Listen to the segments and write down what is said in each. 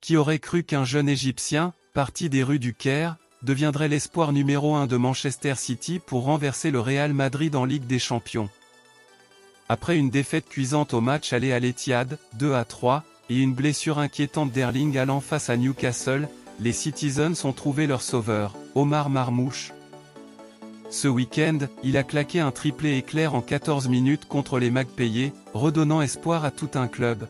Qui aurait cru qu'un jeune Égyptien, parti des rues du Caire, deviendrait l'espoir numéro 1 de Manchester City pour renverser le Real Madrid en Ligue des Champions. Après une défaite cuisante au match aller à l'Etihad, 2-3, et une blessure inquiétante d'Erling Haaland face à Newcastle, les Citizens ont trouvé leur sauveur, Omar Marmoush. Ce week-end, il a claqué un triplé éclair en 14 minutes contre les Magpies, redonnant espoir à tout un club.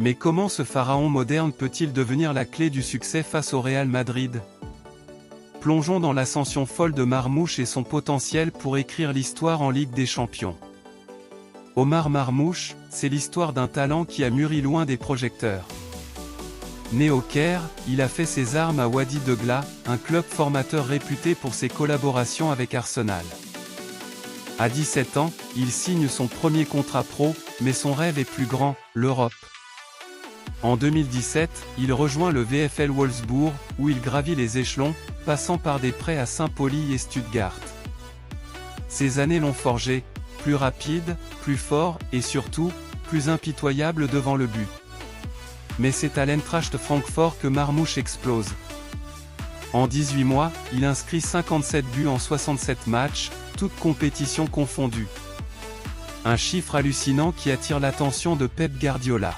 Mais comment ce pharaon moderne peut-il devenir la clé du succès face au Real Madrid? Plongeons dans l'ascension folle de Marmoush et son potentiel pour écrire l'histoire en Ligue des Champions. Omar Marmoush, c'est l'histoire d'un talent qui a mûri loin des projecteurs. Né au Caire, il a fait ses armes à Wadi Degla, un club formateur réputé pour ses collaborations avec Arsenal. À 17 ans, il signe son premier contrat pro, mais son rêve est plus grand, l'Europe. En 2017, il rejoint le VfL Wolfsburg, où il gravit les échelons, passant par des prêts à Saint-Pauli et Stuttgart. Ces années l'ont forgé, plus rapide, plus fort, et surtout, plus impitoyable devant le but. Mais c'est à l'Eintracht Francfort que Marmoush explose. En 18 mois, il inscrit 57 buts en 67 matchs, toutes compétitions confondues. Un chiffre hallucinant qui attire l'attention de Pep Guardiola.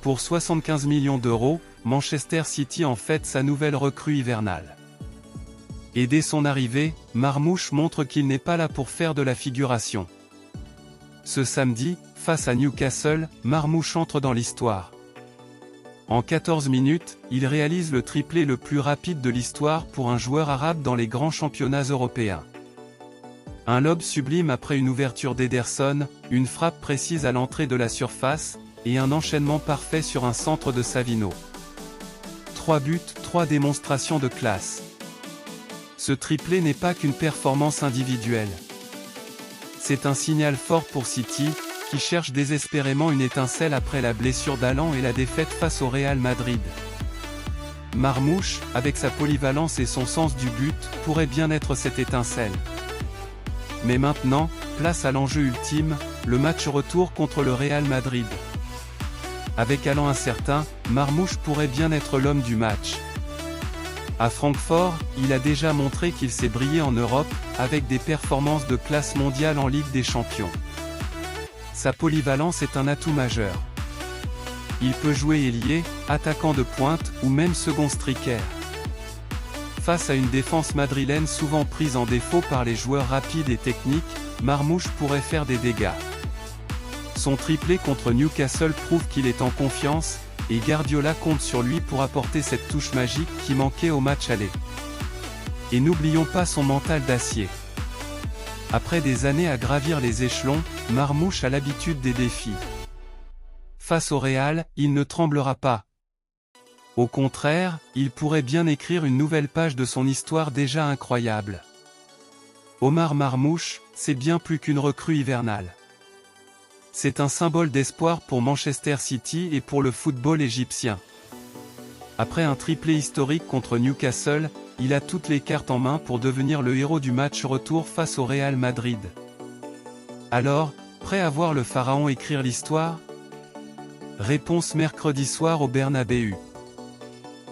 Pour 75 millions d'euros, Manchester City en fête sa nouvelle recrue hivernale. Et dès son arrivée, Marmoush montre qu'il n'est pas là pour faire de la figuration. Ce samedi, face à Newcastle, Marmoush entre dans l'histoire. En 14 minutes, il réalise le triplé le plus rapide de l'histoire pour un joueur arabe dans les grands championnats européens. Un lob sublime après une ouverture d'Ederson, une frappe précise à l'entrée de la surface, et un enchaînement parfait sur un centre de Savino. 3 buts, 3 démonstrations de classe. Ce triplé n'est pas qu'une performance individuelle. C'est un signal fort pour City, qui cherche désespérément une étincelle après la blessure d'Haaland et la défaite face au Real Madrid. Marmoush, avec sa polyvalence et son sens du but, pourrait bien être cette étincelle. Mais maintenant, place à l'enjeu ultime, le match retour contre le Real Madrid. Avec Haaland incertain, Marmoush pourrait bien être l'homme du match. À Francfort, il a déjà montré qu'il sait briller en Europe, avec des performances de classe mondiale en Ligue des Champions. Sa polyvalence est un atout majeur. Il peut jouer ailier, attaquant de pointe, ou même second striker. Face à une défense madrilène souvent prise en défaut par les joueurs rapides et techniques, Marmoush pourrait faire des dégâts. Son triplé contre Newcastle prouve qu'il est en confiance, et Guardiola compte sur lui pour apporter cette touche magique qui manquait au match aller. Et n'oublions pas son mental d'acier. Après des années à gravir les échelons, Marmoush a l'habitude des défis. Face au Real, il ne tremblera pas. Au contraire, il pourrait bien écrire une nouvelle page de son histoire déjà incroyable. Omar Marmoush, c'est bien plus qu'une recrue hivernale. C'est un symbole d'espoir pour Manchester City et pour le football égyptien. Après un triplé historique contre Newcastle, il a toutes les cartes en main pour devenir le héros du match retour face au Real Madrid. Alors, prêt à voir le pharaon écrire l'histoire? Réponse mercredi soir au Bernabéu.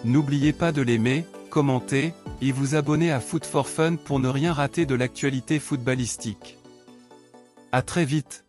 N'oubliez pas de l'aimer, commenter, et vous abonner à Foot for Fun pour ne rien rater de l'actualité footballistique. À très vite.